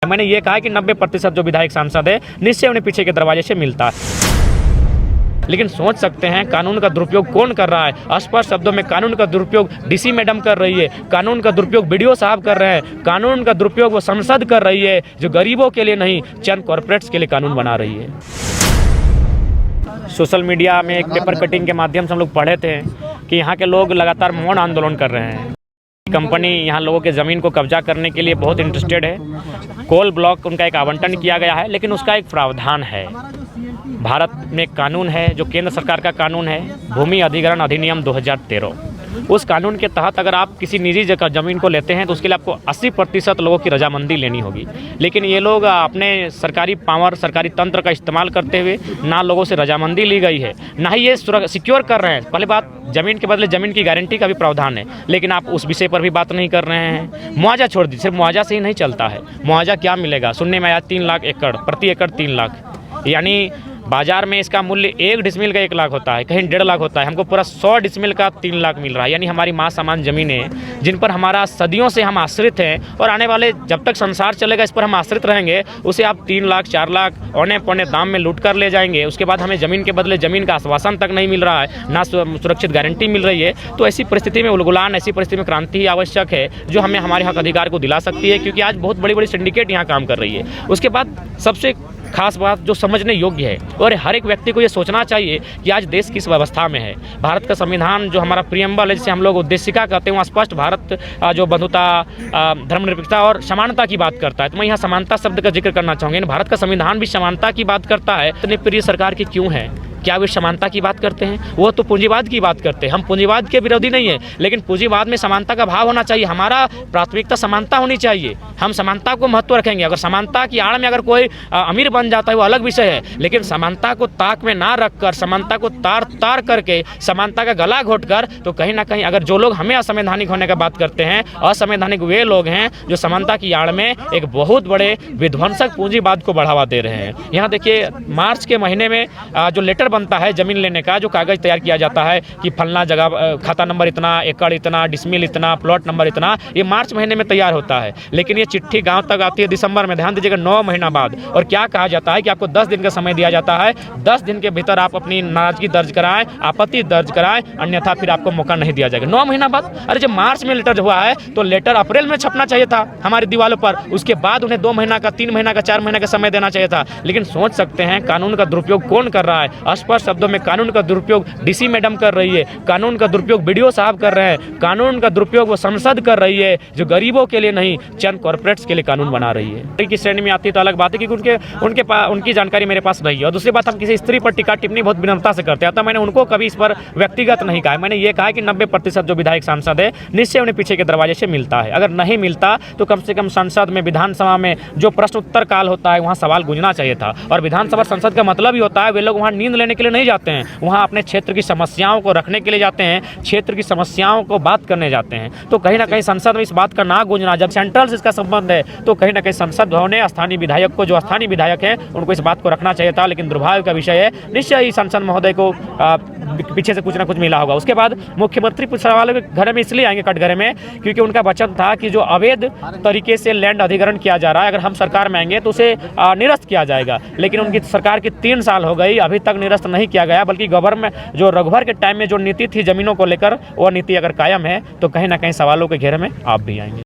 मैंने ये कहा कि 90% जो विधायक सांसद है निश्चय उन्हें पीछे के दरवाजे से मिलता है। लेकिन सोच सकते हैं कानून का दुरुपयोग कौन कर रहा है। स्पष्ट शब्दों में कानून का दुरुपयोग डीसी मैडम कर रही है, कानून का दुरुपयोग बीडीओ साहब कर रहे हैं, कानून का दुरुपयोग वो संसद कर रही है जो गरीबों के लिए नहीं चंद कॉर्पोरेट्स के लिए कानून बना रही है। सोशल मीडिया में एक पेपर कटिंग के माध्यम से हम लोग पढ़े थे कि यहाँ के लोग लगातार मौन आंदोलन कर रहे हैं। कंपनी यहाँ लोगों के ज़मीन को कब्जा करने के लिए बहुत इंटरेस्टेड है। कोल ब्लॉक उनका एक आवंटन किया गया है, लेकिन उसका एक प्रावधान है। भारत में एक कानून है जो केंद्र सरकार का कानून है, भूमि अधिग्रहण अधिनियम 2013। उस कानून के तहत अगर आप किसी निजी जगह ज़मीन को लेते हैं तो उसके लिए आपको 80% लोगों की रजामंदी लेनी होगी। लेकिन ये लोग अपने सरकारी पावर, सरकारी तंत्र का इस्तेमाल करते हुए ना लोगों से रजामंदी ली गई है, ना ही ये सिक्योर कर रहे हैं। पहले बात, ज़मीन के बदले ज़मीन की गारंटी का भी प्रावधान है, लेकिन आप उस विषय पर भी बात नहीं कर रहे हैं। मुआवजा छोड़ दीजिए, सिर्फ मुआवजा से ही नहीं चलता है। मुआवजा क्या मिलेगा? सुनने में आया 3 लाख एकड़, प्रति एकड़ 3 लाख, यानी बाजार में इसका मूल्य 1 डिसमिल का 1 लाख होता है, कहीं 1.5 लाख होता है। हमको पूरा 100 डिसमिल का 3 लाख मिल रहा है। यानी हमारी माँ समान ज़मीनें जिन पर हमारा सदियों से हम आश्रित हैं और आने वाले जब तक संसार चलेगा इस पर हम आश्रित रहेंगे, उसे आप 3 लाख 4 लाख औने पौने दाम में लूट कर ले जाएंगे। उसके बाद हमें ज़मीन के बदले ज़मीन का आश्वासन तक नहीं मिल रहा है, ना सुरक्षित गारंटी मिल रही है। तो ऐसी परिस्थिति में उलगुलान, ऐसी परिस्थिति में क्रांति ही आवश्यक है जो हमें हमारे हक अधिकार को दिला सकती है, क्योंकि आज बहुत बड़ी बड़ी सिंडिकेट यहाँ काम कर रही है। उसके बाद सबसे खास बात जो समझने योग्य है और हर एक व्यक्ति को ये सोचना चाहिए कि आज देश किस व्यवस्था में है। भारत का संविधान जो हमारा प्रियम्बल है, जिसे हम लोग उद्देशिका कहते हैं, वहाँ स्पष्ट भारत जो बंधुता, धर्मनिरपेक्षता और समानता की बात करता है। तो मैं यहाँ समानता शब्द का जिक्र करना चाहूँगी। भारत का संविधान भी समानता की बात करता है। इतनी प्रिय सरकार की क्यों है? क्या वे समानता की बात करते हैं? वो तो पूंजीवाद की बात करते हैं। हम पूंजीवाद के विरोधी नहीं है, लेकिन पूंजीवाद में समानता का भाव होना चाहिए। हमारा प्राथमिकता समानता होनी चाहिए। हम समानता को महत्व रखेंगे। अगर समानता की आड़ में अगर कोई अमीर बन जाता है वो अलग विषय है, लेकिन समानता को ताक में ना रखकर, समानता को तार करके, समानता का गला घोटकर, तो कहीं ना कहीं अगर जो लोग हमें असंवैधानिक होने का बात करते हैं, असंवैधानिक वे लोग हैं जो समानता की आड़ में एक बहुत बड़े विध्वंसक पूंजीवाद को बढ़ावा दे रहे हैं। यहाँ देखिए, मार्च के महीने में जो लेटर बनता है जमीन लेने का, जो कागज तैयार किया जाता है कि फलना जगह खाता नंबर इतना, एकड़ इतना, डिसमिल इतना, प्लॉट नंबर इतना, ये मार्च महीने में तैयार होता है। लेकिन ये चिट्ठी गांव तक आती है दिसंबर में, ध्यान दीजिएगा, 9 महीना बाद। और क्या कहा जाता है कि आपको 10 दिन का समय दिया जाता है। 10 दिन के भीतर आप अपनी नाराजगी दर्ज कराएं, आपत्ति दर्ज कराएं, अन्यथा फिर आपको मौका नहीं दिया जाएगा। 9 महीना बाद। अरे जब मार्च में लेटर हुआ है तो लेटर अप्रैल में छपना चाहिए था हमारी दीवारों पर। उसके बाद उन्हें 2 महीना का, 3 महीना का, 4 महीना का समय देना चाहिए था। लेकिन सोच सकते हैं कानून का दुरुपयोग कौन कर रहा है। स्पष्ट शब्दों में कानून का दुरुपयोग डीसी मैडम कर रही है, कानून का दुरुपयोग बीडीओ साहब कर रहे हैं, कानून का दुरुपयोग वो संसद कर रही है जो गरीबों के लिए नहीं चंद कॉर्पोरेट्स के लिए कानून बना रही है। की श्रेणी में आती है तो अलग बात है, क्योंकि उनकी जानकारी मेरे पास नहीं है। और दूसरी बात, हम किसी स्त्री पर टीका टिप्पणी बहुत विनम्रता से करते हैं, तो मैंने उनको कभी इस पर व्यक्तिगत नहीं कहा। मैंने ये कहा कि 90% जो विधायक सांसद है निश्चय उन्हें पीछे के दरवाजे से मिलता है। अगर नहीं मिलता तो कम से कम संसद में, विधानसभा में जो प्रश्न उत्तर काल होता है वहाँ सवाल गूंजना चाहिए था। और विधानसभा संसद का मतलब ही होता है वे लोग वहाँ नींद लेने के लिए नहीं जाते हैं, वहाँ अपने क्षेत्र की समस्याओं को रखने के लिए जाते हैं, क्षेत्र की समस्याओं को बात करने जाते हैं। तो कहीं ना कहीं संसद में इस बात का ना गूंजना, जब सेंट्रल से इसका संबंध है, तो कहीं ना कहीं संसद भवन ने स्थानीय विधायक को, जो स्थानीय विधायक हैं, उनको इस बात को रखना चाहिए था। लेकिन दुर्भाग्य का विषय है, निश्चय ही सांसद महोदय को पीछे से कुछ ना कुछ मिला होगा। उसके बाद मुख्यमंत्री पुछने वाले के घर में इसलिए आएंगे, कटघरे में, क्योंकि उनका वचन था कि जो अवैध तरीके से लैंड अधिग्रहण किया जा रहा है, अगर हम सरकार में आएंगे तो उसे निरस्त किया जाएगा। लेकिन उनकी सरकार की 3 साल हो गई, अभी तक निरस्त नहीं किया गया, बल्कि गवर्नमेंट जो रघुवर के टाइम में जो नीति थी जमीनों को लेकर, वो नीति अगर कायम है तो कहीं ना कहीं सवालों के घेरे में आप भी आएंगे।